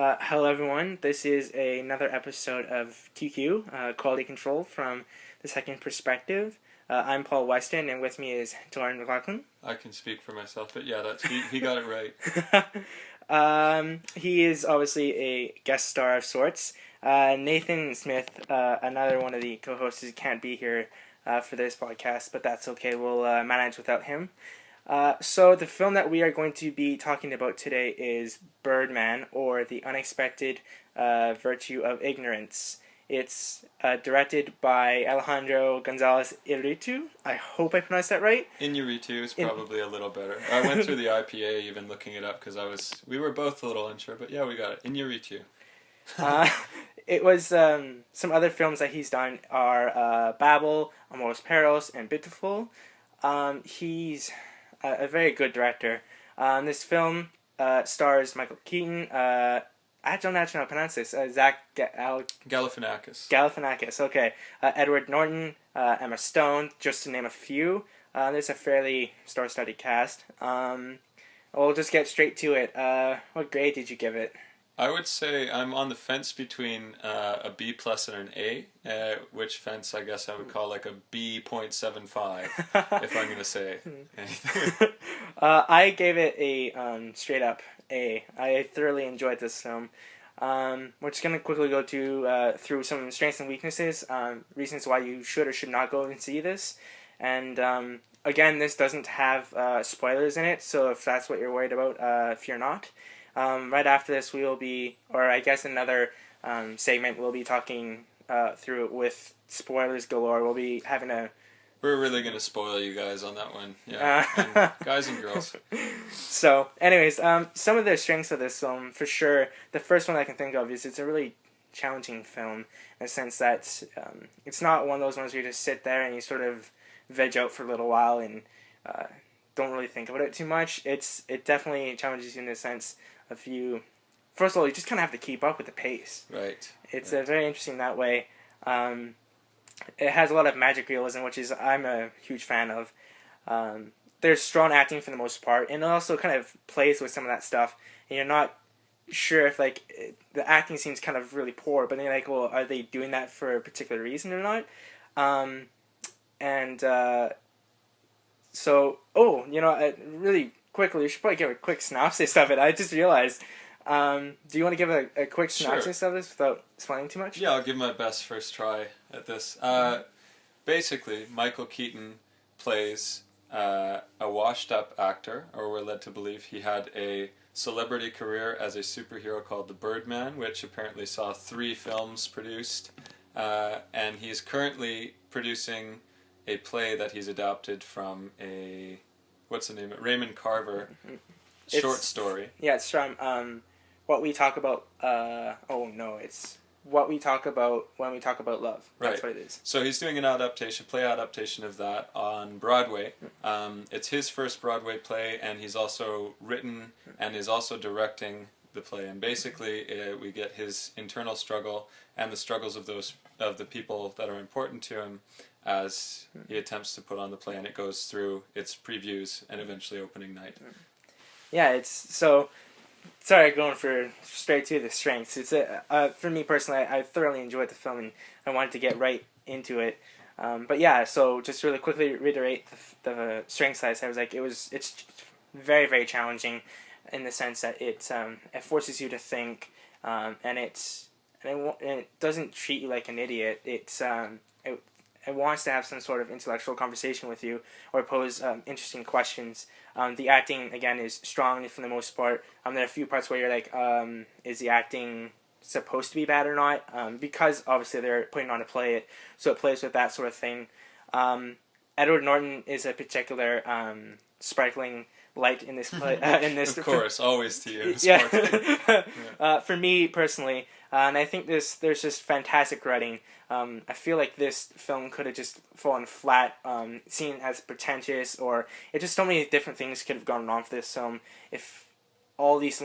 Hello, everyone. This is another episode of QQ, Quality Control from the Second Perspective. I'm Paul Weston, and with me is Torin McLaughlin. I can speak for myself, but yeah, he got it right. He is obviously a guest star of sorts. Nathan Smith, another one of the co-hosts, can't be here for this podcast, but that's okay. We'll manage without him. So the film that we are going to be talking about today is Birdman, or The Unexpected Virtue of Ignorance. It's directed by Alejandro Gonzalez Iñárritu. I hope I pronounced that right. Iñárritu is probably a little better. I went through the IPA even looking it up because we were both a little unsure, but yeah, we got it. Iñárritu. It was some other films that he's done are Babel, Amores Perros, and Beautiful. He's a very good director. This film stars Michael Keaton. I don't know how to pronounce this. Zach Galifianakis. Galifianakis. Okay. Edward Norton, Emma Stone, just to name a few. There's a fairly star-studded cast. We'll just get straight to it. What grade did you give it? I would say I'm on the fence between a B plus and an A, which fence I guess I would call like a B.75 if I'm going to say anything. I gave it a straight up A. I thoroughly enjoyed this film. We're just going to quickly go through some strengths and weaknesses, reasons why you should or should not go and see this. And again, this doesn't have spoilers in it, so if that's what you're worried about, fear not. Right after this, we will be, or I guess another segment, we'll be talking through it with spoilers galore. We'll be having a... We're really going to spoil you guys on that one. Yeah, and guys and girls. So, anyways, some of the strengths of this film, for sure, the first one I can think of is it's a really challenging film in the sense that it's not one of those ones where you just sit there and you sort of veg out for a little while and don't really think about it too much. It definitely challenges you in the sense of you... First of all, you just kind of have to keep up with the pace. Right. It's very interesting that way. It has a lot of magic realism, which is I'm a huge fan of. There's strong acting for the most part, and it also kind of plays with some of that stuff. And you're not sure if the acting seems kind of really poor, but then you're like, well, are they doing that for a particular reason or not? Really quickly, you should probably give a quick synopsis of it. I just realized. Do you want to give a quick synopsis of this without spoiling too much? Yeah, I'll give my best first try at this. Basically, Michael Keaton plays a washed-up actor, or we're led to believe he had a celebrity career as a superhero called the Birdman, which apparently saw 3 films produced. And he's currently producing a play that he's adapted from what's the name? Raymond Carver short story. Yeah, it's from What We Talk About. It's What We Talk About When We Talk About Love. That's right. What it is. So he's doing an play adaptation of that on Broadway. It's his first Broadway play, and he's also written and is also directing the play. And basically, we get his internal struggle and the struggles of the people that are important to him as he attempts to put on the play, and it goes through its previews and eventually opening night. Yeah, it's so... Sorry, going straight to the strengths. It's for me personally, I thoroughly enjoyed the film and I wanted to get right into it. But yeah, so just really quickly reiterate the strengths that I said. It's very, very challenging in the sense that it forces you to think, and it doesn't treat you like an idiot. It wants to have some sort of intellectual conversation with you or pose interesting questions. The acting, again, is strong for the most part. There are a few parts where you're like, is the acting supposed to be bad or not? Because, obviously, they're putting on a play, so it plays with that sort of thing. Edward Norton is a particular sparkling light in this play. Of course, always to you. Yeah. For me, personally, and I think there's just fantastic writing. I feel like this film could have just fallen flat, seen as pretentious, or it just so many different things could have gone wrong for this film if all these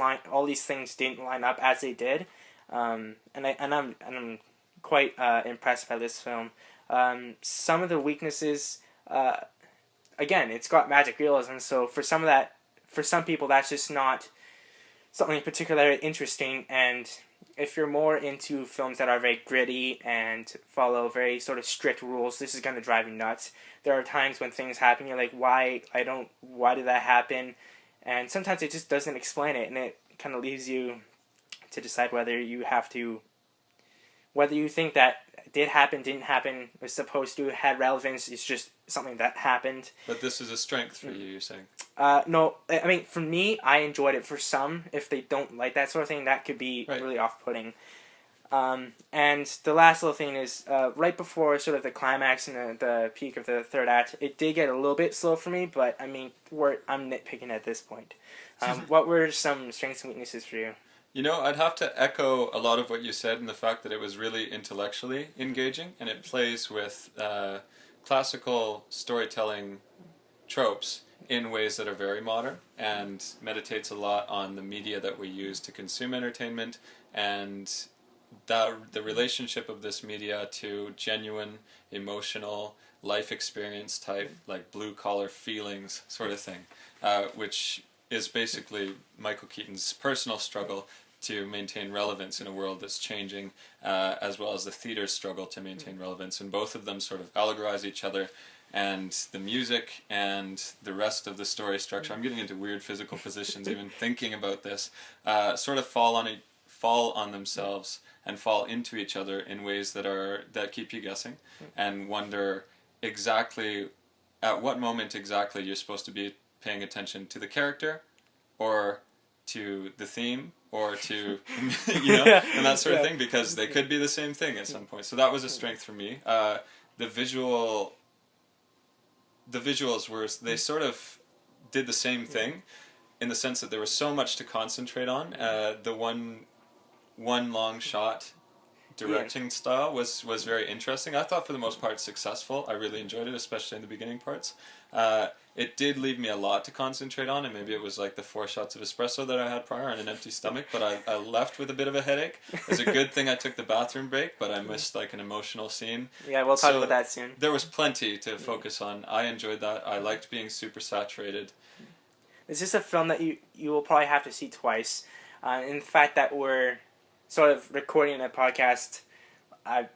things didn't line up as they did. And I'm quite impressed by this film. Some of the weaknesses, again, it's got magic realism, so for some people that's just not something particularly interesting. And if you're more into films that are very gritty and follow very sort of strict rules, this is going to drive you nuts. There are times when things happen, you're like, why did that happen? And sometimes it just doesn't explain it, and it kind of leaves you to decide whether you think that did happen, didn't happen, was supposed to, had relevance, it's just something that happened. But this is a strength for you, you're saying? No, I mean, for me, I enjoyed it. For some, if they don't like that sort of thing, that could be really off-putting. And the last little thing is, right before sort of the climax and the peak of the third act, it did get a little bit slow for me, but I mean, I'm nitpicking at this point. What were some strengths and weaknesses for you? You know, I'd have to echo a lot of what you said in the fact that it was really intellectually engaging, and it plays with classical storytelling tropes in ways that are very modern, and meditates a lot on the media that we use to consume entertainment, and the relationship of this media to genuine, emotional, life experience type, like blue-collar feelings sort of thing, which is basically Michael Keaton's personal struggle to maintain relevance in a world that's changing, as well as the theater's struggle to maintain relevance. And both of them sort of allegorize each other, and the music and the rest of the story structure, I'm getting into weird physical positions even thinking about this, sort of fall on themselves and fall into each other in ways that keep you guessing and wonder exactly at what moment exactly you're supposed to be paying attention to the character or to the theme or to and that sort of thing, because they could be the same thing at some point. So that was a strength for me. The visuals were, they sort of did the same thing in the sense that there was so much to concentrate on. The one long shot directing style was very interesting. I thought for the most part successful. I really enjoyed it, especially in the beginning parts. It did leave me a lot to concentrate on, and maybe it was like the 4 shots of espresso that I had prior on an empty stomach, but I left with a bit of a headache. It's a good thing I took the bathroom break, but I missed like an emotional scene. Yeah, we'll talk about that soon. There was plenty to focus on. I enjoyed that. I liked being super saturated. It's just a film that you will probably have to see twice. In the fact that we're sort of recording a podcast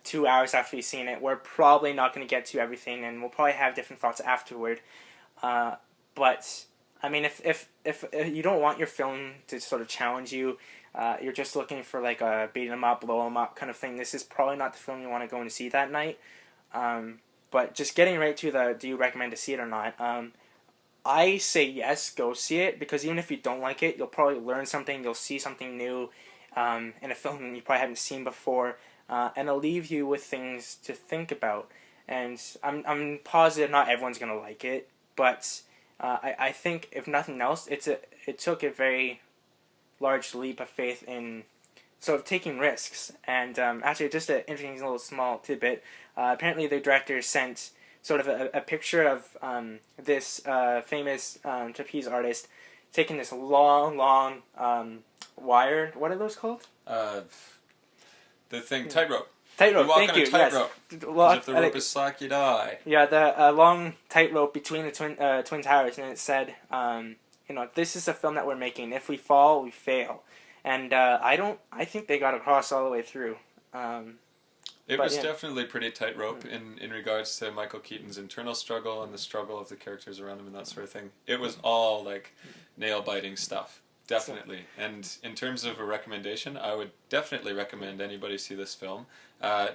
2 hours after we've seen it, we're probably not going to get to everything, and we'll probably have different thoughts afterward. But I mean, if you don't want your film to sort of challenge you, you're just looking for like a beat 'em up, blow 'em up kind of thing, this is probably not the film you want to go and see that night. But just getting right to do you recommend to see it or not? I say yes, go see it, because even if you don't like it, you'll probably learn something, you'll see something new in a film you probably haven't seen before, and it'll leave you with things to think about. And I'm positive not everyone's gonna like it, but I think if nothing else, it took a very large leap of faith in sort of taking risks. And actually, just an interesting little small tidbit. Apparently, the director sent sort of a picture of this famous trapeze artist taking this long wire. What are those called? The thing, tightrope. Tightrope, you walk thank on a you. tightrope. Yes. If the rope is slack, you die. Yeah, the long tightrope between the twin towers, and it said, this is a film that we're making. If we fall, we fail. And I think they got across all the way through. It was definitely pretty tightrope in regards to Michael Keaton's internal struggle and the struggle of the characters around him and that sort of thing. It was all like nail-biting stuff. Definitely. And in terms of a recommendation, I would definitely recommend anybody see this film.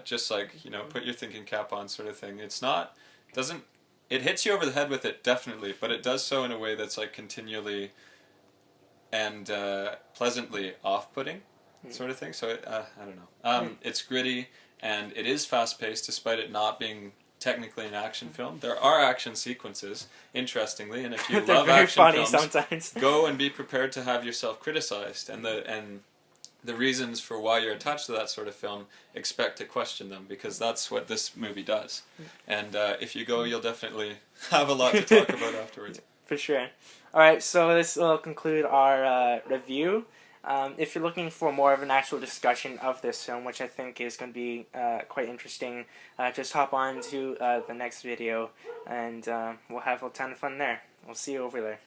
Just like, put your thinking cap on sort of thing. It hits you over the head with it, definitely, but it does so in a way that's like continually and pleasantly off-putting sort of thing. So, I don't know. It's gritty, and it is fast-paced despite it not being technically an action film. There are action sequences, interestingly, and if you love action films, sometimes. Go and be prepared to have yourself criticized, and the reasons for why you're attached to that sort of film, expect to question them, because that's what this movie does. And if you go, you'll definitely have a lot to talk about afterwards. For sure. Alright, so this will conclude our review. If you're looking for more of an actual discussion of this film, which I think is going to be quite interesting, just hop on to the next video, and we'll have a ton of fun there. We'll see you over there.